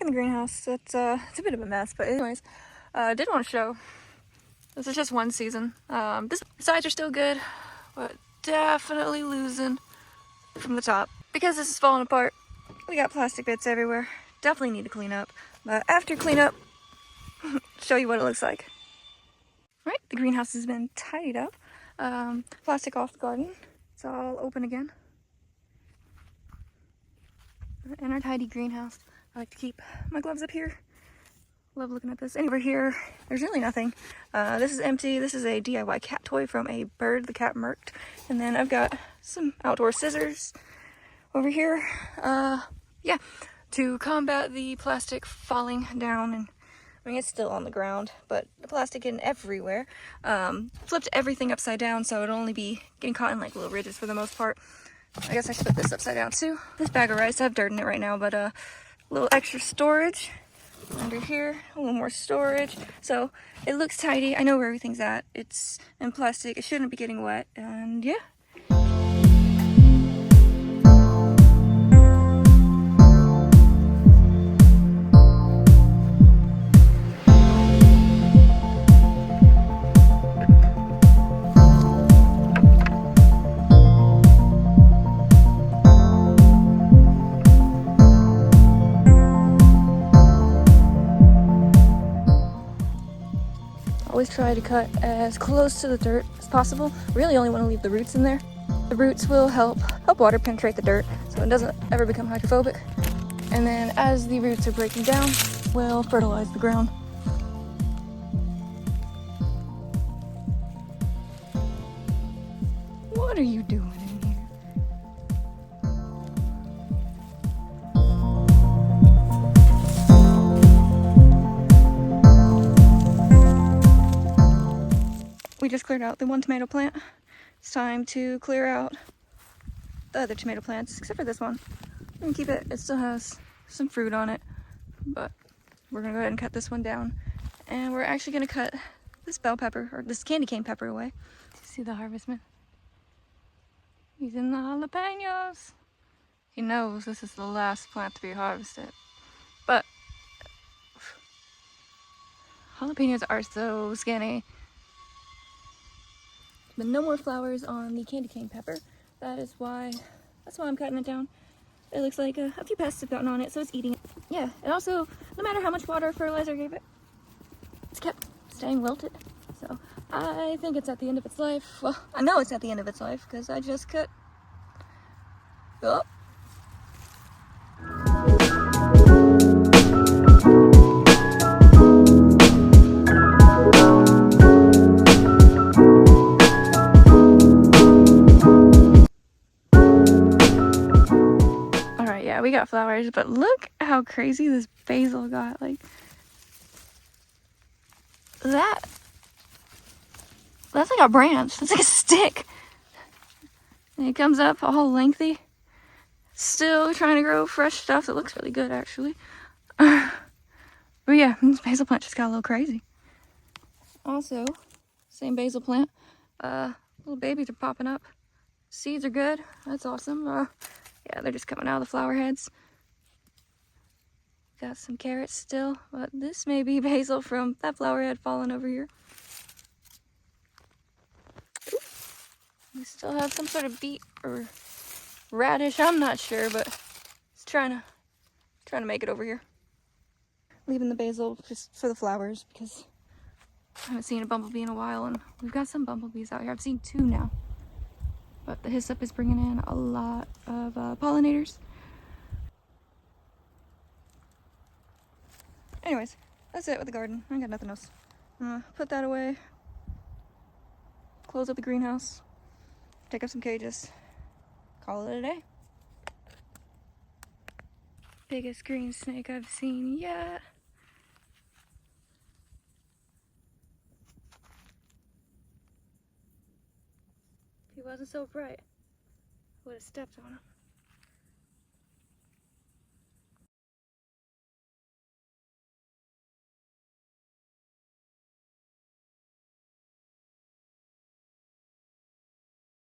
the greenhouse. It's a bit of a mess, but anyways, I did want to show. This is just one season. The sides are still good, but definitely losing from the top. Because this is falling apart, we got plastic bits everywhere. Definitely need to clean up. But after cleanup, show you what it looks like. Right, the greenhouse has been tidied up. Plastic off the garden. It's all open again. In our tidy greenhouse. I like to keep my gloves up here. Love looking at this. And over here, there's really nothing. This is empty. This is a DIY cat toy from a bird the cat murked. And then I've got some outdoor scissors over here. Yeah, to combat the plastic falling down. And I mean, it's still on the ground, but the plastic getting everywhere. Flipped everything upside down, so it'll only be getting caught in like little ridges for the most part. I guess I should put this upside down too. This bag of rice, I have dirt in it right now, but a little extra storage under here, a little more storage. So it looks tidy. I know where everything's at. It's in plastic. It shouldn't be getting wet, and yeah. Always try to cut as close to the dirt as possible. Really only want to leave the roots in there. The roots will help water penetrate the dirt so it doesn't ever become hydrophobic. And then as the roots are breaking down, we'll fertilize the ground. What are you doing in here? We just cleared out the one tomato plant. It's time to clear out the other tomato plants, except for this one. We're gonna keep it. It still has some fruit on it, but we're gonna go ahead and cut this one down. And we're actually gonna cut this bell pepper, or this candy cane pepper away. See the harvestman? He's in the jalapenos. He knows this is the last plant to be harvested. But jalapenos are so skinny. But no more flowers on the candy cane pepper. That's why I'm cutting it down. It looks like a few pests have gotten on it, so it's eating it. Yeah, and also, no matter how much water or fertilizer I gave it, it's kept staying wilted. So I think it's at the end of its life. Well, I know it's at the end of its life because I just cut. Oh. Yeah, we got flowers, but look how crazy this basil got. Like that's like a branch. That's like a stick. And it comes up all lengthy. Still trying to grow fresh stuff. It looks really good, actually. But yeah, this basil plant just got a little crazy. Also, same basil plant. Little babies are popping up. Seeds are good. That's awesome. Yeah, they're just coming out of the flower heads. Got some carrots still, but this may be basil from that flower head falling over here. Ooh. We still have some sort of beet or radish, I'm not sure, but it's trying to make it over here. Leaving the basil just for the flowers because I haven't seen a bumblebee in a while, and we've got some bumblebees out here. I've seen 2 now. But the hyssop is bringing in a lot of pollinators. Anyways, that's it with the garden. I got nothing else. Put that away. Close up the greenhouse. Take up some cages. Call it a day. Biggest green snake I've seen yet. If he wasn't so bright, I would have stepped on him.